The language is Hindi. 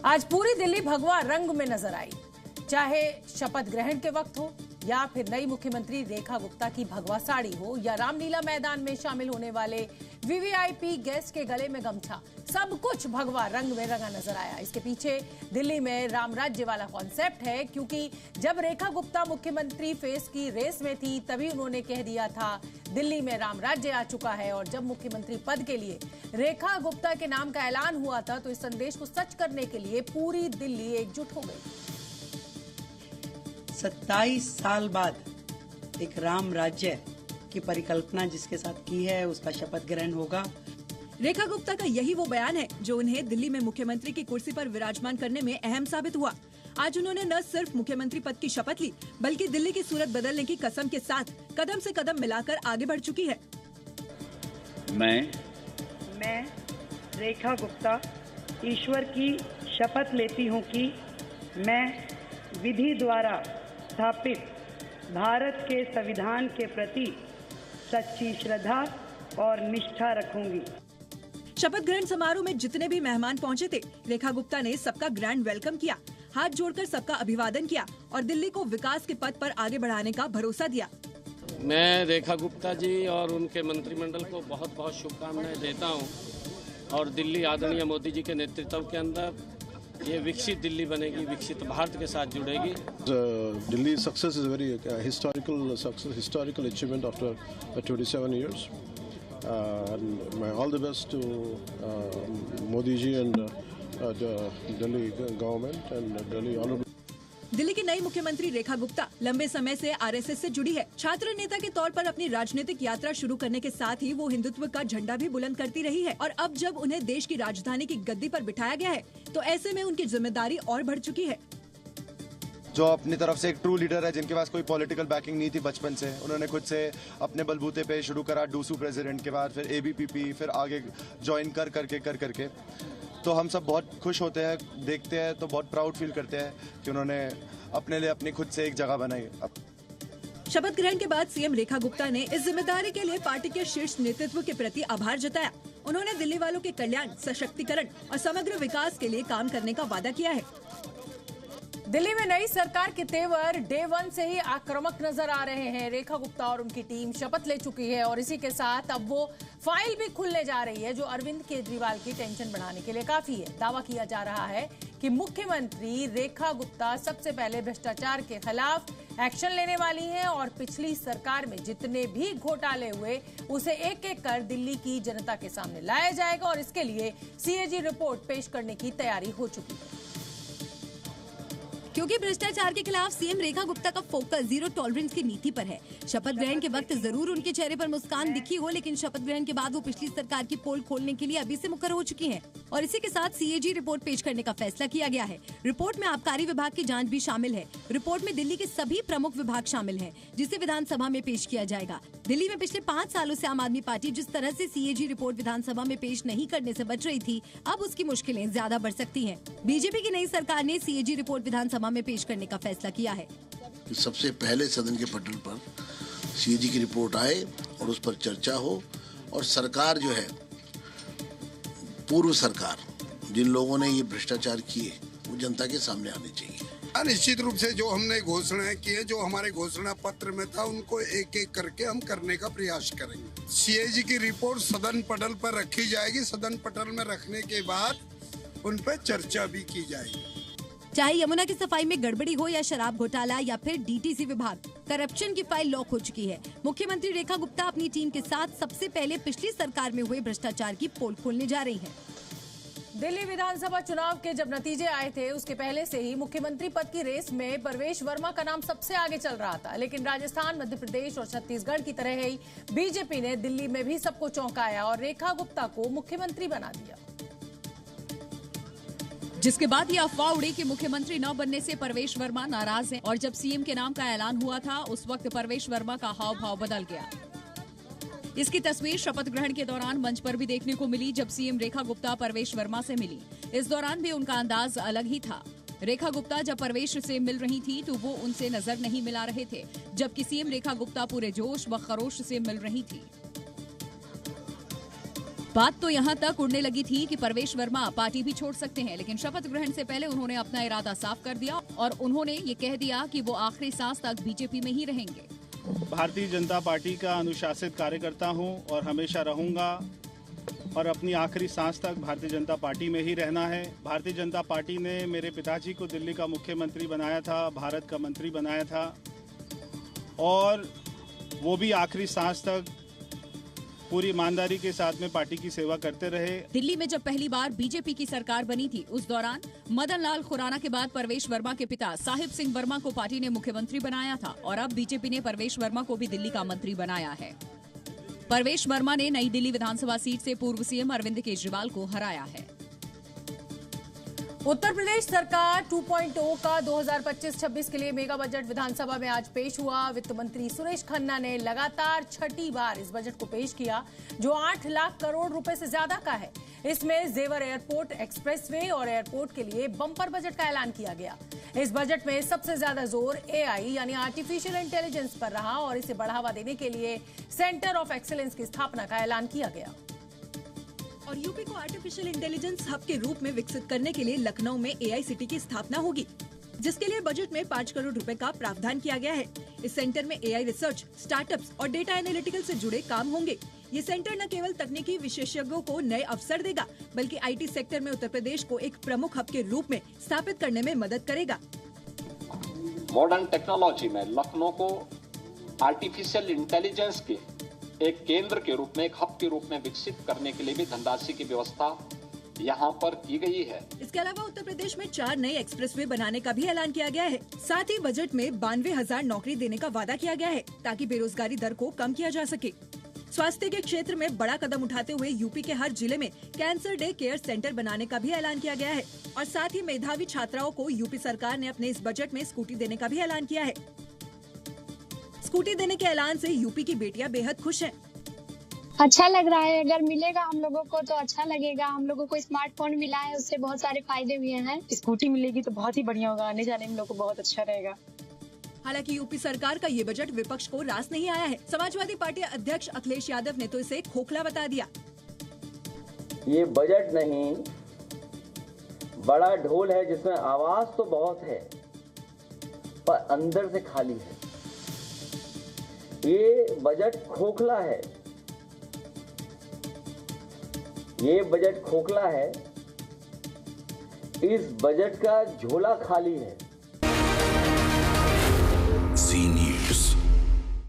आज पूरी दिल्ली भगवा रंग में नजर आई, चाहे शपथ ग्रहण के वक्त हो या फिर नई मुख्यमंत्री रेखा गुप्ता की भगवा साड़ी हो या रामलीला मैदान में शामिल होने वाले वीवीआईपी गेस्ट के गले में गमछा, सब कुछ भगवा रंग में रंगा नजर आया। इसके पीछे दिल्ली में राम राज्य वाला कॉन्सेप्ट है, क्योंकि जब रेखा गुप्ता मुख्यमंत्री फेस की रेस में थी तभी उन्होंने कह दिया था दिल्ली में राम राज्य आ चुका है। और जब मुख्यमंत्री पद के लिए रेखा गुप्ता के नाम का ऐलान हुआ था तो इस संदेश को सच करने के लिए पूरी दिल्ली एकजुट हो गई। 27 साल बाद एक राम राज्य की परिकल्पना जिसके साथ की है, उसका शपथ ग्रहण होगा। रेखा गुप्ता का यही वो बयान है जो उन्हें दिल्ली में मुख्यमंत्री की कुर्सी पर विराजमान करने में अहम साबित हुआ। आज उन्होंने न सिर्फ मुख्यमंत्री पद की शपथ ली, बल्कि दिल्ली की सूरत बदलने की कसम के साथ कदम से कदम मिलाकर आगे बढ़ चुकी है। मैं रेखा गुप्ता ईश्वर की शपथ लेती हूँ कि मैं विधि द्वारा स्थापित भारत के संविधान के प्रति सच्ची श्रद्धा और निष्ठा रखूंगी। शपथ ग्रहण समारोह में जितने भी मेहमान पहुंचे थे, रेखा गुप्ता ने सबका ग्रैंड वेलकम किया, हाथ जोड़कर सबका अभिवादन किया और दिल्ली को विकास के पथ पर आगे बढ़ाने का भरोसा दिया। मैं रेखा गुप्ता जी और उनके मंत्रिमंडल को बहुत बहुत शुभकामनाएं देता हूं और दिल्ली आदरणीय मोदी जी के नेतृत्व के अंदर ये विकसित दिल्ली बनेगी, विकसित भारत के साथ जुड़ेगी। Delhi success is very historical success, historical achievement after 27 years. My all the best to Modi ji and the Delhi government and Delhi honorable. Delhi की नई मुख्यमंत्री रेखा गुप्ता लंबे समय से आरएसएस से जुड़ी है। छात्र नेता के तौर पर अपनी राजनीतिक यात्रा शुरू करने के साथ ही वो हिंदुत्व का झंडा भी बुलंद करती रही है और अब जब उन्हें देश की राजधानी की गद्दी पर बिठाया गया है तो ऐसे में उनकी जिम्मेदारी और बढ़ चुकी है। जो अपनी तरफ से एक ट्रू लीडर है, जिनके पास कोई पॉलिटिकल बैकिंग नहीं थी बचपन से, उन्होंने खुद से अपने बलबूते पे शुरू करा, डूसू प्रेसिडेंट के बाद फिर एबीपीपी, फिर आगे ज्वाइन कर करके तो हम सब बहुत खुश होते हैं, देखते हैं तो बहुत प्राउड फील करते हैं कि उन्होंने अपने लिए अपनी खुद से एक जगह बनाई। शपथ ग्रहण के बाद सीएम रेखा गुप्ता ने इस जिम्मेदारी के लिए पार्टी के शीर्ष नेतृत्व के प्रति आभार जताया। उन्होंने दिल्ली वालों के कल्याण, सशक्तिकरण और समग्र विकास के लिए काम करने का वादा किया है। दिल्ली में नई सरकार के तेवर डे 1 से ही आक्रामक नजर आ रहे हैं। रेखा गुप्ता और उनकी टीम शपथ ले चुकी है और इसी के साथ अब वो फाइल भी खुलने जा रही है, जो अरविंद केजरीवाल की टेंशन बढ़ाने के लिए काफी है। दावा किया जा रहा है कि मुख्यमंत्री रेखा गुप्ता सबसे पहले भ्रष्टाचार के खिलाफ एक्शन लेने वाली हैं और पिछली सरकार में जितने भी घोटाले हुए उसे एक एक कर दिल्ली की जनता के सामने लाया जाएगा और इसके लिए सीएजी रिपोर्ट पेश करने की तैयारी हो चुकी है। क्योंकि भ्रष्टाचार के खिलाफ सीएम रेखा गुप्ता का फोकस जीरो टॉलरेंस की नीति पर है। शपथ ग्रहण के वक्त जरूर उनके चेहरे पर मुस्कान दिखी हो, लेकिन शपथ ग्रहण के बाद वो पिछली सरकार की पोल खोलने के लिए अभी से मुकर हो चुकी हैं और इसी के साथ सीएजी रिपोर्ट पेश करने का फैसला किया गया है। रिपोर्ट में आबकारी विभाग की जांच भी शामिल है। रिपोर्ट में दिल्ली के सभी प्रमुख विभाग शामिल हैं, जिसे विधानसभा में पेश किया जाएगा। दिल्ली में पिछले 5 सालों से आम आदमी पार्टी जिस तरह से सीएजी रिपोर्ट विधानसभा में पेश नहीं करने से बच रही थी, अब उसकी मुश्किलें ज्यादा बढ़ सकती हैं। बीजेपी की नई सरकार ने सीएजी रिपोर्ट विधानसभा में पेश करने का फैसला किया है। सबसे पहले सदन के पटल पर सीएजी की रिपोर्ट आए और उस पर चर्चा हो और सरकार जो है, पूर्व सरकार, जिन लोगों ने ये भ्रष्टाचार किए, वो जनता के सामने आने चाहिए। निश्चित रूप से जो हमने घोषणाएं की है, जो हमारे घोषणा पत्र में था, उनको एक एक करके हम करने का प्रयास करेंगे। सीएजी की रिपोर्ट सदन पटल पर रखी जाएगी। सदन पटल में रखने के बाद उन पर चर्चा भी की जाएगी। चाहे यमुना की सफाई में गड़बड़ी हो या शराब घोटाला या फिर डीटीसी विभाग, करप्शन की फाइल लॉक हो चुकी है। मुख्यमंत्री रेखा गुप्ता अपनी टीम के साथ सबसे पहले पिछली सरकार में हुए भ्रष्टाचार की पोल खोलने जा रही हैं। दिल्ली विधानसभा चुनाव के जब नतीजे आए थे, उसके पहले से ही मुख्यमंत्री पद की रेस में परवेश वर्मा का नाम सबसे आगे चल रहा था, लेकिन राजस्थान, मध्य प्रदेश और छत्तीसगढ़ की तरह ही बीजेपी ने दिल्ली में भी सबको चौंकाया और रेखा गुप्ता को मुख्यमंत्री बना दिया, जिसके बाद ये अफवाह उड़ी कि मुख्यमंत्री न बनने से परवेश वर्मा नाराज हैं और जब सीएम के नाम का ऐलान हुआ था उस वक्त परवेश वर्मा का हाव भाव बदल गया। इसकी तस्वीर शपथ ग्रहण के दौरान मंच पर भी देखने को मिली, जब सीएम रेखा गुप्ता परवेश वर्मा से मिली। इस दौरान भी उनका अंदाज अलग ही था। रेखा गुप्ता जब परवेश से मिल रही थी तो वो उनसे नजर नहीं मिला रहे थे, जबकि सीएम रेखा गुप्ता पूरे जोश व खरोश से मिल रही थी। बात तो यहाँ तक उड़ने लगी थी कि परवेश वर्मा पार्टी भी छोड़ सकते हैं, लेकिन शपथ ग्रहण से पहले उन्होंने अपना इरादा साफ कर दिया और उन्होंने ये कह दिया कि वो आखिरी सांस तक बीजेपी में ही रहेंगे। भारतीय जनता पार्टी का अनुशासित कार्यकर्ता हूं और हमेशा रहूंगा और अपनी आखिरी सांस तक भारतीय जनता पार्टी में ही रहना है। भारतीय जनता पार्टी ने मेरे पिताजी को दिल्ली का मुख्यमंत्री बनाया था, भारत का मंत्री बनाया था और वो भी आखिरी सांस तक पूरी ईमानदारी के साथ में पार्टी की सेवा करते रहे। दिल्ली में जब पहली बार बीजेपी की सरकार बनी थी, उस दौरान मदन लाल खुराना के बाद परवेश वर्मा के पिता साहिब सिंह वर्मा को पार्टी ने मुख्यमंत्री बनाया था और अब बीजेपी ने परवेश वर्मा को भी दिल्ली का मंत्री बनाया है। परवेश वर्मा ने नई दिल्ली विधानसभा सीट से पूर्व सीएम अरविंद केजरीवाल को हराया है। उत्तर प्रदेश सरकार 2.0 का 2025-26 के लिए मेगा बजट विधानसभा में आज पेश हुआ। वित्त मंत्री सुरेश खन्ना ने लगातार छठी बार इस बजट को पेश किया, जो 8 लाख करोड़ रुपए से ज्यादा का है। इसमें जेवर एयरपोर्ट, एक्सप्रेसवे और एयरपोर्ट के लिए बम्पर बजट का ऐलान किया गया। इस बजट में सबसे ज्यादा जोर एआई यानी आर्टिफिशियल इंटेलिजेंस पर रहा और इसे बढ़ावा देने के लिए सेंटर ऑफ एक्सीलेंस की स्थापना का ऐलान किया गया। और यूपी को आर्टिफिशियल इंटेलिजेंस हब के रूप में विकसित करने के लिए लखनऊ में एआई सिटी की स्थापना होगी, जिसके लिए बजट में 5 करोड़ रुपए का प्रावधान किया गया है। इस सेंटर में एआई रिसर्च, स्टार्टअप्स और डेटा एनालिटिकल से जुड़े काम होंगे। ये सेंटर न केवल तकनीकी विशेषज्ञों को नए अवसर देगा, बल्कि आईटी सेक्टर में उत्तर प्रदेश को एक प्रमुख हब के रूप में स्थापित करने में मदद करेगा। मॉडर्न टेक्नोलॉजी में लखनऊ को आर्टिफिशियल इंटेलिजेंस के एक केंद्र के रूप में, एक हब के रूप में विकसित करने के लिए भी धनराशि की व्यवस्था यहाँ पर की गई है। इसके अलावा उत्तर प्रदेश में 4 नए एक्सप्रेसवे बनाने का भी ऐलान किया गया है। साथ ही बजट में 92,000 नौकरी देने का वादा किया गया है, ताकि बेरोजगारी दर को कम किया जा सके। स्वास्थ्य के क्षेत्र में बड़ा कदम उठाते हुए यूपी के हर जिले में कैंसर डे केयर सेंटर बनाने का भी ऐलान किया गया है और साथ ही मेधावी छात्राओं को यूपी सरकार ने अपने इस बजट में स्कूटी देने का भी ऐलान किया है। स्कूटी देने के ऐलान से यूपी की बेटियां बेहद खुश हैं। अच्छा लग रहा है, अगर मिलेगा हम लोगों को तो अच्छा लगेगा। हम लोगों को स्मार्टफोन मिला है, उससे बहुत सारे फायदे हुए हैं। स्कूटी मिलेगी तो बहुत ही बढ़िया होगा, आने जाने में लोग को बहुत अच्छा रहेगा। हालांकि यूपी सरकार का ये बजट विपक्ष को रास नहीं आया है। समाजवादी पार्टी अध्यक्ष अखिलेश यादव ने तो इसे खोखला बता दिया। ये बजट नहीं, बड़ा ढोल है जिसमें आवाज तो बहुत है पर अंदर से खाली है। ये बजट खोखला है, ये बजट खोखला है। इस बजट का झोला खाली है।